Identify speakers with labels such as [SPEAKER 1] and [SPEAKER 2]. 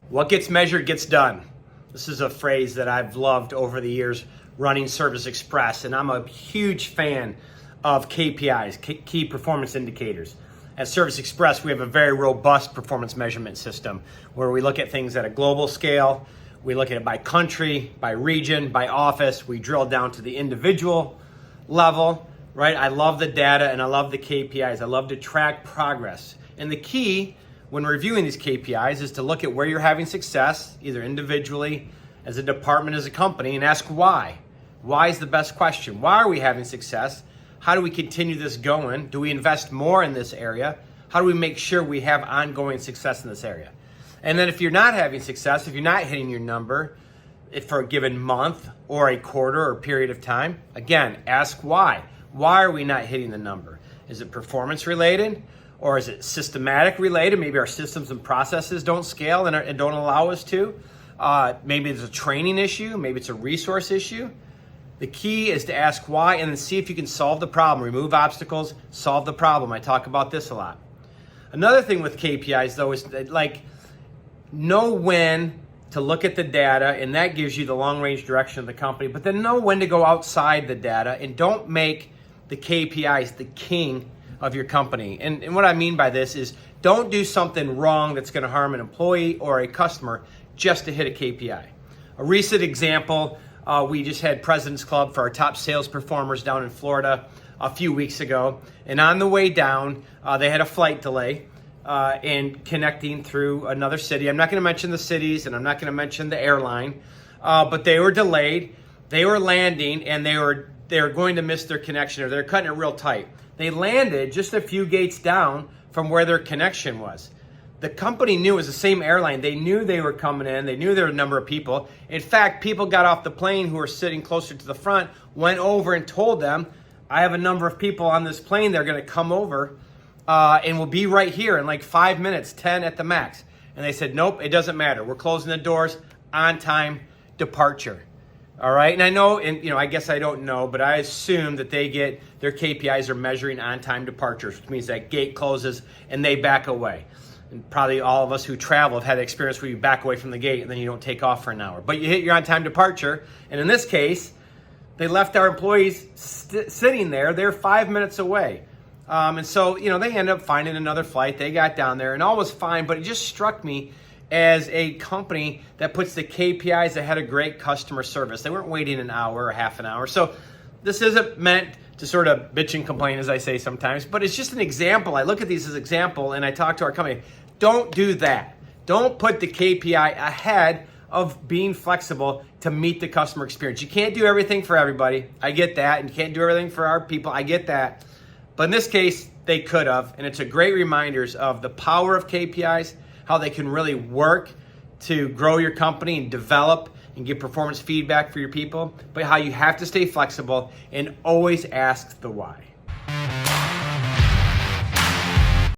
[SPEAKER 1] What gets measured gets done. This is a phrase that I've loved over the years running Service Express, and I'm a huge fan of KPIs, key performance indicators. At Service Express, we have a very robust performance measurement system where we look at things at a global scale. We look at it by country, by region, by office. We drill down to the individual level, right? I love the data and I love the KPIs. I love to track progress. And the key when reviewing these KPIs is to look at where you're having success, either individually, as a department, as a company, and ask why. Why is the best question. Why are we having success? How do we continue this going? Do we invest more in this area? How do we make sure we have ongoing success in this area? And then if you're not having success, if you're not hitting your number for a given month or a quarter or period of time, again, ask why. Why are we not hitting the number? Is it performance related? Or is it systematic related? Maybe our systems and processes don't scale and don't allow us to. Maybe it's a training issue. Maybe it's a resource issue. The key is to ask why and then see if you can solve the problem. Remove obstacles, solve the problem. I talk about this a lot. Another thing with KPIs though is know when to look at the data, and that gives you the long range direction of the company, but then know when to go outside the data and don't make the KPIs the king of your company. And what I mean by this is don't do something wrong that's going to harm an employee or a customer just to hit a KPI. A recent example, we just had President's Club for our top sales performers down in Florida a few weeks ago. And on the way down, they had a flight delay in connecting through another city. I'm not going to mention the cities and I'm not going to mention the airline, but they were delayed. They were landing and they were going to miss their connection, or they're cutting it real tight. They landed just a few gates down from where their connection was. The company knew it was the same airline. They knew they were coming in. They knew there were a number of people. In fact, people got off the plane who were sitting closer to the front, went over and told them, I have a number of people on this plane. They're going to come over and we'll be right here in like 5 minutes, 10 at the max. And they said, nope, it doesn't matter. We're closing the doors, on time departure. All right, and I know, and I guess I don't know, but I assume that they get their KPIs are measuring on-time departures, which means that gate closes and they back away. And probably all of us who travel have had the experience where you back away from the gate and then you don't take off for an hour. But you hit your on-time departure, and in this case, they left our employees sitting there. They're 5 minutes away. And so, they ended up finding another flight. They got down there and all was fine, but it just struck me as a company that puts the KPIs ahead of great customer service. They weren't waiting an hour or half an hour. So this isn't meant to sort of bitch and complain, as I say sometimes, but it's just an example. I look at these as an example and I talk to our company. Don't do that. Don't put the KPI ahead of being flexible to meet the customer experience. You can't do everything for everybody. I get that. And you can't do everything for our people. I get that. But in this case, they could have. And it's a great reminder of the power of KPIs, how they can really work to grow your company and develop and give performance feedback for your people, but how you have to stay flexible and always ask the why.